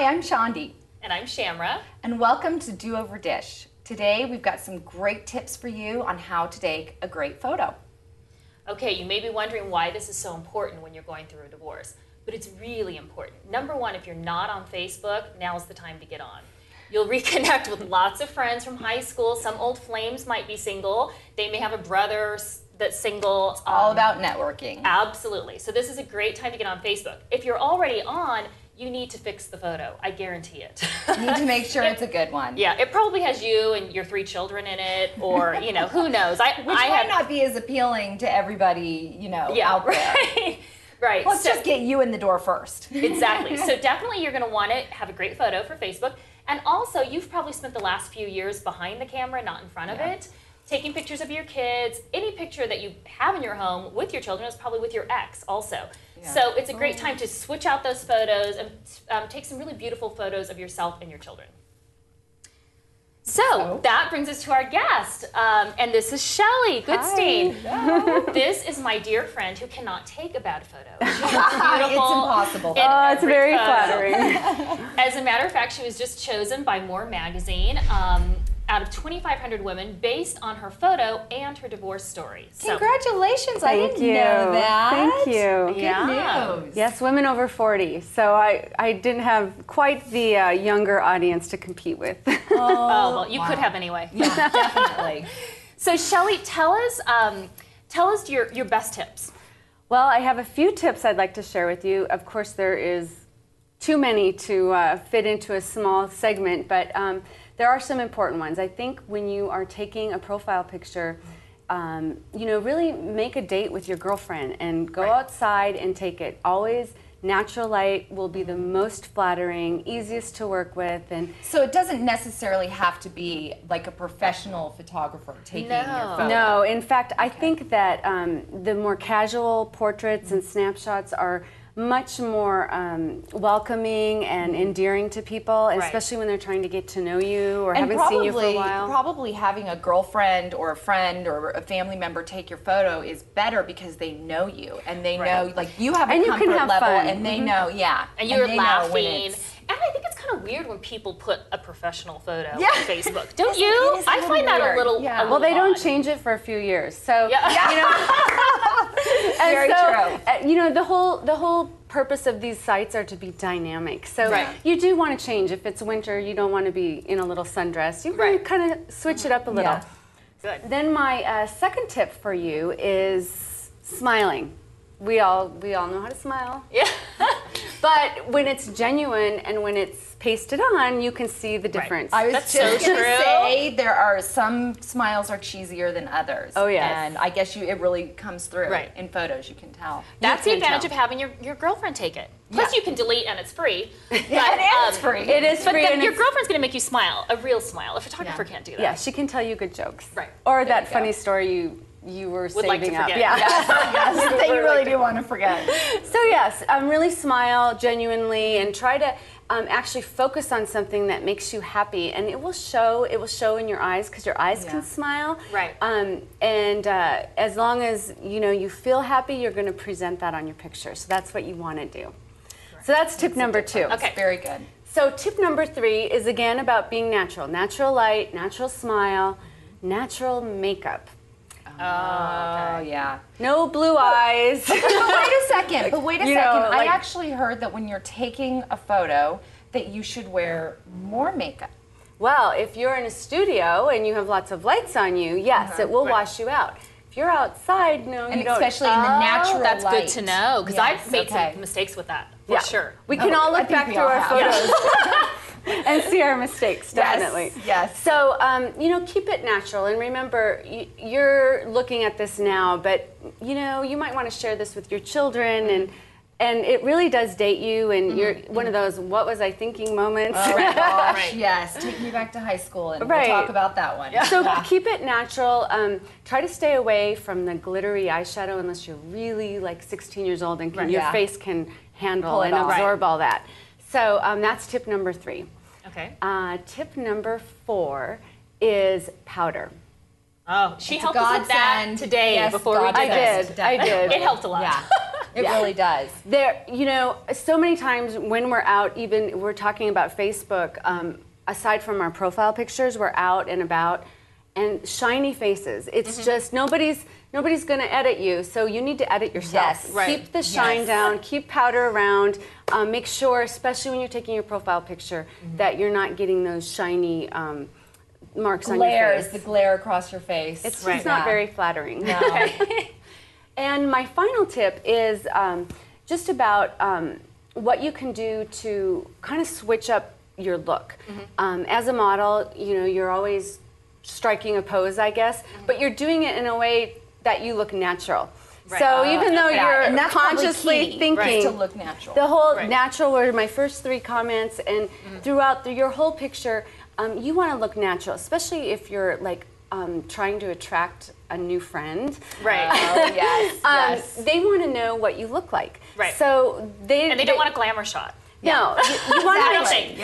I'm Shawndee. And I'm Shamra. And welcome to Do Over Dish. Today we've got some great tips for you on how to take a great photo. Okay, you may be wondering why this is so important when you're going through a divorce, but it's really important. Number one, if you're not on Facebook, now's the time to get on. You'll reconnect with lots of friends from high school. Some old flames might be single. They may have a brother that's single. It's all about networking. Absolutely. So this is a great time to get on Facebook. If you're already on, you need to fix the photo. I guarantee it. You need to make sure it's a good one. Yeah, it probably has you and your 3 children in it, or, you know, who knows. Which might not be as appealing to everybody, you know, out there. Right. Right. Let's just get you in the door first. Exactly. So definitely you're going to want to have a great photo for Facebook. And also, you've probably spent the last few years behind the camera, not in front of it, taking pictures of your kids. Any picture that you have in your home with your children is probably with your ex also. Yeah. So it's a great time to switch out those photos and take some really beautiful photos of yourself and your children. So that brings us to our guest, and this is Shelley Goodstein. This is my dear friend who cannot take a bad photo. She's beautiful. It's impossible. Oh, it's very flattering. As a matter of fact, she was just chosen by More Magazine out of 2,500 women based on her photo and her divorce story. So, congratulations! I didn't know that. Thank you. Good news. Yes, women over 40. So I didn't have quite the younger audience to compete with. Oh, well, you could have anyway. Yeah, definitely. So, Shelley, tell us your best tips. Well, I have a few tips I'd like to share with you. Of course, there is too many to fit into a small segment, but there are some important ones. I think when you are taking a profile picture, you know, really make a date with your girlfriend and go outside and take it. Always natural light will be the most flattering, easiest to work with. And so it doesn't necessarily have to be like a professional photographer taking your photo. No, in fact, I think that the more casual portraits and snapshots are much more welcoming and endearing to people, especially when they're trying to get to know you or haven't seen you for a while. Probably having a girlfriend or a friend or a family member take your photo is better because they know you and they know, like, you have a comfort level fun. And they know, and you're laughing. And I think it's kind of weird when people put a professional photo on Facebook. Don't you? I find that a little well, they don't change it for a few years. So, you know, very true. You know, the whole purpose of these sites are to be dynamic. So you do want to change. If it's winter, you don't want to be in a little sundress. You can kind of switch it up a little. Good. Then my second tip for you is smiling. We all know how to smile. Yeah. But when it's genuine and when it's pasted on, you can see the difference. I was just going to say there are some smiles are cheesier than others. Oh, yes. And I guess it really comes through in photos, you can tell. That's the advantage of having your girlfriend take it. Plus you can delete and it's free. And it's free. It is free. But your girlfriend's going to make you smile, a real smile. A photographer can't do that. Yeah, she can tell you good jokes. Right. Or that funny story you were saving like to up. forget. Yeah. Yes, that you really do want to forget. So yes, really smile genuinely and try to actually focus on something that makes you happy, and it will show in your eyes because your eyes can smile. Right. And as long as you feel happy, you're going to present that on your picture. So that's what you want to do. So that's tip number 2. Okay, very good. So tip number 3 is again about being natural. Natural light, natural smile, natural makeup. Oh, yeah. No blue eyes. But wait a second. I like, actually heard that when you're taking a photo that you should wear more makeup. Well, if you're in a studio and you have lots of lights on you, yes, it will wash you out. If you're outside, no, you don't. Especially in the natural light. That's good to know, because I've made some mistakes with that, for sure. We can all look back through our photos and see our mistakes, definitely. Yes. So, keep it natural. And remember, you're looking at this now, but, you might want to share this with your children, and it really does date you, and you're one of those "what was I thinking" moments. Oh my gosh, yes. Take me back to high school, and we'll talk about that one. So keep it natural. Try to stay away from the glittery eyeshadow unless you're really like 16 years old and your face can handle and absorb all that. So that's tip number 3. Okay. Tip number 4 is powder. Oh, she helped us with that today before we did I did. It helped a lot. Yeah. It really does. There, so many times when we're out, even we're talking about Facebook, aside from our profile pictures, we're out and about, and shiny faces. It's just nobody's going to edit you, so you need to edit yourself. Yes, right. Keep the shine down, keep powder around. Make sure, especially when you're taking your profile picture, that you're not getting those shiny marks on your face. The glare across your face. It's not very flattering. No. And my final tip is just about what you can do to kind of switch up your look. As a model, you're always striking a pose, I guess, but you're doing it in a way that you look natural. Right. So even though you're consciously thinking to look natural, the whole natural were my first 3 comments, and throughout your whole picture, you want to look natural, especially if you're like trying to attract a new friend. Right. Oh, yes. They want to know what you look like. Right. So they don't want a glamour shot. No, you want to.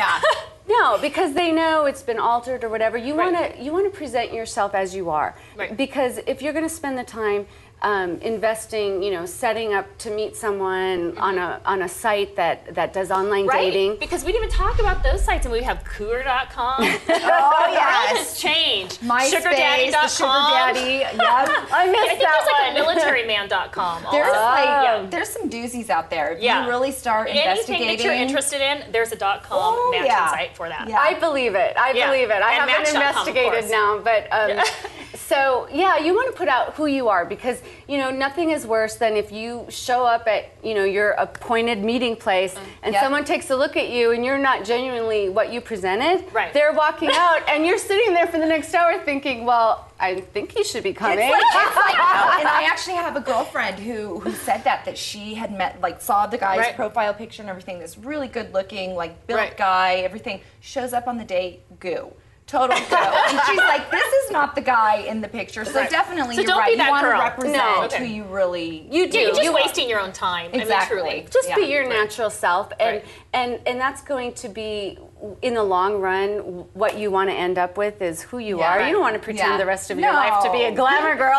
No, because they know it's been altered or whatever. You want to present yourself as you are. Right. Because if you're going to spend the time investing, setting up to meet someone on a site that does online dating. Because we didn't even talk about those sites, and we have Cougar.com. Oh, yes. The world has changed. SugarDaddy.com. The Sugar Daddy. Yep. I missed I think that there's like a militaryman.com. There's some doozies out there. If you really start investigating. Anything that you're interested in, there's a .com matching site for that. Yeah. I believe it. I believe it. I haven't investigated now, but so you want to put out who you are, because nothing is worse than if you show up at your appointed meeting place and someone takes a look at you and you're not genuinely what you presented. Right. They're walking out and you're sitting there for the next hour thinking, well, I think he should be coming. And I actually have a girlfriend who said that she had saw the guy's profile picture and everything, this really good looking, built guy, everything, shows up on the date, goo. Total goo. And she's like, this is not the guy in the picture. So definitely, you're right. You want to represent who you really you do. You're just wasting your own time. Exactly. I mean, truly. Just be your natural self, and that's going to be, in the long run, what you want to end up with is who you are. You don't want to pretend the rest of your life to be a glamour girl.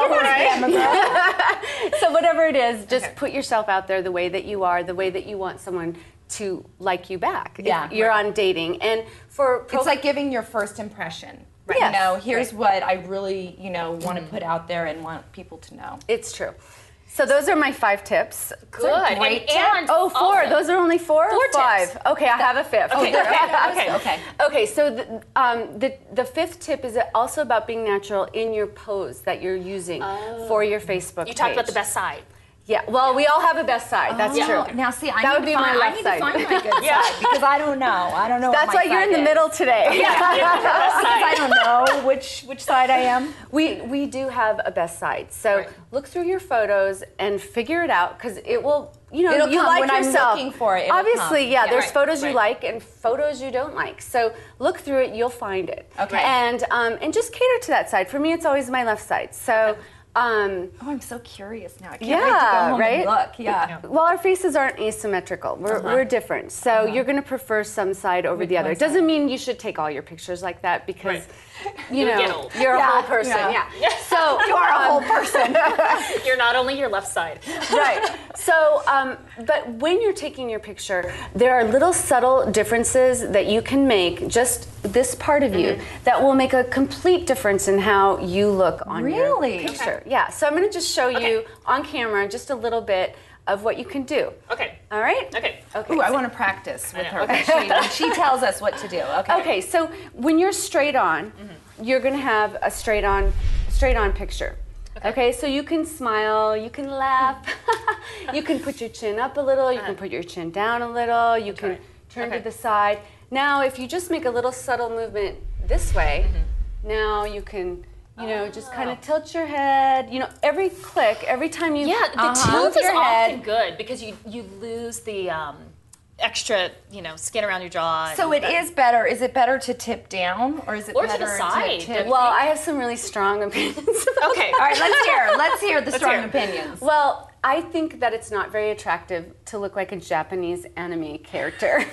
So whatever it is, just put yourself out there the way that you are, the way that you want someone to like you back. Yeah, you're on dating, and it's like giving your first impression. Right. Yes. Here's what I really want to put out there and want people to know. It's true. So those are my 5 tips. Good. Great and 4. Also, those are only 4 or 5? Tips. Okay, I have a 5th. Okay. Okay. So the 5th tip is also about being natural in your pose that you're using for your Facebook page. You talked about the best side. Yeah, well, we all have a best side. That's true. Now, see, that would be my left side. I need to find my good side because I don't know. That's why you're in the middle today. Because I don't know which side I am. We do have a best side. So look through your photos and figure it out, because it will. It'll you come like when yourself. I'm looking for it. Obviously, there's photos you like and photos you don't like. So look through it, you'll find it. Okay. And just cater to that side. For me, it's always my left side. So. I'm so curious now. I can't wait to go home and look. Yeah. Well, our faces aren't asymmetrical. We're different. So you're going to prefer some side over the other. It doesn't mean you should take all your pictures like that, because you're a whole person. Yeah. So you are a whole person. You're not only your left side. Right. So, but when you're taking your picture, there are little subtle differences that you can make, just this part of you, that will make a complete difference in how you look on your picture. Okay. Yeah. So I'm going to just show you on camera just a little bit of what you can do. Okay. All right? Okay. Ooh, I want to practice with her when she tells us what to do. Okay. Okay, so when you're straight on, you're going to have a straight on picture. Okay, so you can smile, you can laugh, you can put your chin up a little, you can put your chin down a little, you can turn to the side. Now, if you just make a little subtle movement this way, now you can, just kind of tilt your head. Every click, every time you the tilt is often good, because you lose the extra, skin around your jaw. So it is better. Is it better to tip down, or is it better to the side? To tip? Well, I have some really strong opinions. Okay. All right, let's hear the strong opinions. Well, I think that it's not very attractive to look like a Japanese anime character.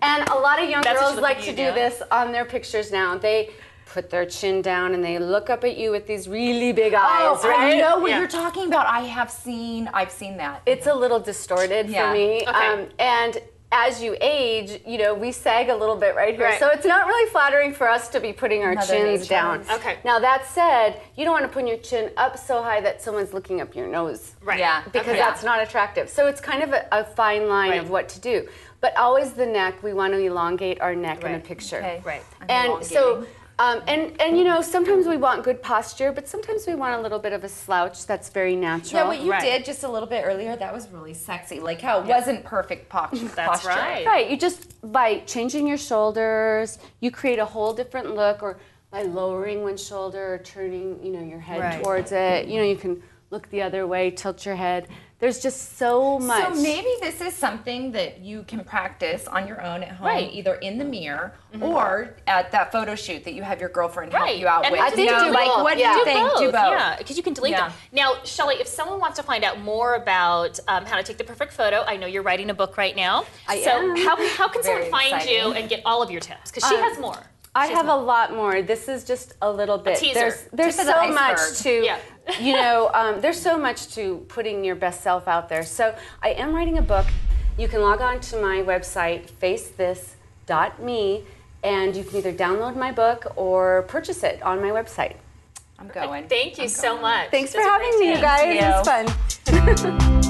And a lot of young girls like to do this on their pictures now. They put their chin down and they look up at you with these really big eyes, right? I know what you're talking about. I've seen that. It's a little distorted for me. Okay. And as you age, we sag a little bit right here. Right. So it's not really flattering for us to be putting our chins down. Okay. Now that said, you don't want to put your chin up so high that someone's looking up your nose. Right. Yeah. Because that's not attractive. So it's kind of a fine line of what to do. But always the neck, we want to elongate our neck in a picture. Okay. Right. And so, sometimes we want good posture, but sometimes we want a little bit of a slouch that's very natural. Yeah, what you did just a little bit earlier, that was really sexy. Like how it wasn't perfect posture. That's right. Right, you just, by changing your shoulders, you create a whole different look, or by lowering one shoulder or turning, your head towards it. You can look the other way, tilt your head. There's just so much. So maybe this is something that you can practice on your own at home, either in the mirror or at that photo shoot that you have your girlfriend help you out with. I think do both. What do you think? Both. Do both. Yeah, because you can delete them. Now, Shelley, if someone wants to find out more about how to take the perfect photo, I know you're writing a book right now. I am. How can someone Very find exciting. you and get all of your tips? Because she has more. I have a lot more. This is just a little bit. teaser. There's Tip of the so much iceberg. to, there's so much to putting your best self out there. So I am writing a book. You can log on to my website, facethis.me, and you can either download my book or purchase it on my website. I'm going. Thank you so much. Thanks for having me, you guys. It was fun.